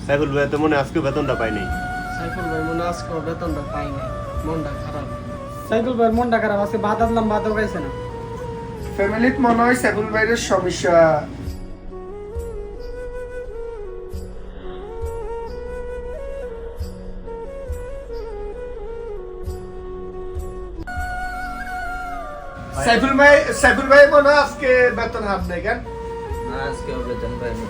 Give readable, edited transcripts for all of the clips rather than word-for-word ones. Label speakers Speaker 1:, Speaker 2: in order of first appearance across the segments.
Speaker 1: সাইফুল ভাই তো মনে আজকে বেতনটা পাইনি।
Speaker 2: সাইফুল ভাই মনে আজকে বেতনটা পাই নাই, মনটা খারাপ। সাইফুল ভাইয়ের মনটা খারাপ, আজকে ভাত আনলাম ভাতও খাইছে না।
Speaker 3: ফ্যামিলিত মনে হয় সাইফুল ভাইয়ের সমস্যা। সাইফুল ভাই মনে হয় আজকে বেতন হাত নেই কেন?
Speaker 4: না আজকে বেতন পাইনি।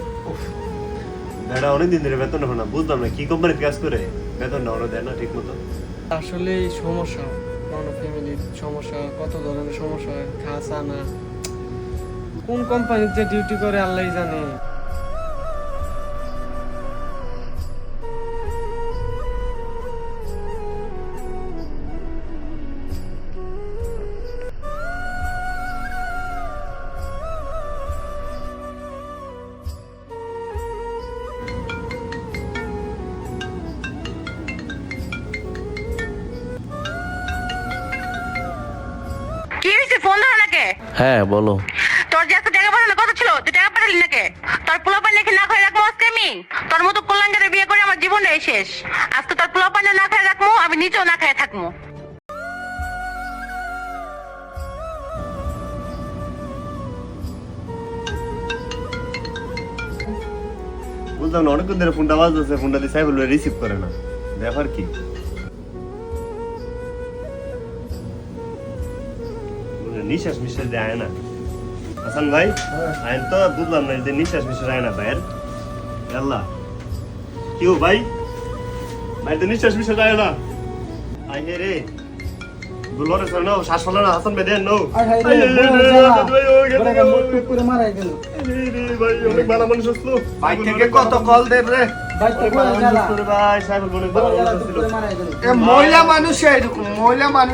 Speaker 1: দাদা অনেকদিন ধরে বেতন হয় না, বুঝলাম না কি কোম্পানিতে কাজ করে বেতনটা ওরা দেয় না ঠিক মতো।
Speaker 2: আসলে এই সমস্যা, কোনো ফ্যামিলির সমস্যা, কত ধরনের সমস্যা হয়, খাসা না কোন কোম্পানিতে ডিউটি করে আল্লাহই জানে।
Speaker 5: কি হয়েছে? ফোন ধরো নাকি?
Speaker 4: হ্যাঁ বলো।
Speaker 5: তোর যে একটা টাকা পাঠানোর কথা ছিল, তুই টাকা পাঠালি নাকি? তোর পোলাপান নাকি না খাই রাখবো আজকে আমি? তোর মতো কল্যাণের বিয়ে করে আমার জীবনটাই শেষ। আজকে তোর পোলাপান না খাই রাখবো, আমি নিজেও না খাই থাকবো।
Speaker 1: বুঝলাম না, অনেকক্ষণ ধরে ফোনটা বাজতেছে, ফোনটা দিয়ে সাইফুল ভাই রিসিভ করে না, ব্যাপার কি? নিঃশ্বাস মিশ্বাস দেয় না হাসান ভাই। আমি তো বুঝলাম না যে নিঃশ্বাস মিশ্বাস আয় না ভাইয়ের। আল্লাহ কি ও ভাই, ভাই তো নিঃশ্বাস মিশ্বাস আয় না। আই হে রে দুলরে সর নাও, শ্বাস ফেলো না হাসান ভাই, দেন নাও। ভাই অনেক ভালো মানুষ আসলো,
Speaker 3: ভাই থেকে কত কল দেব রে?
Speaker 1: ভাই সাইফুল অনেক ভালো মানুষ ছিল।
Speaker 3: মহিলা মানুষ এরকম, মহিলা মানুষ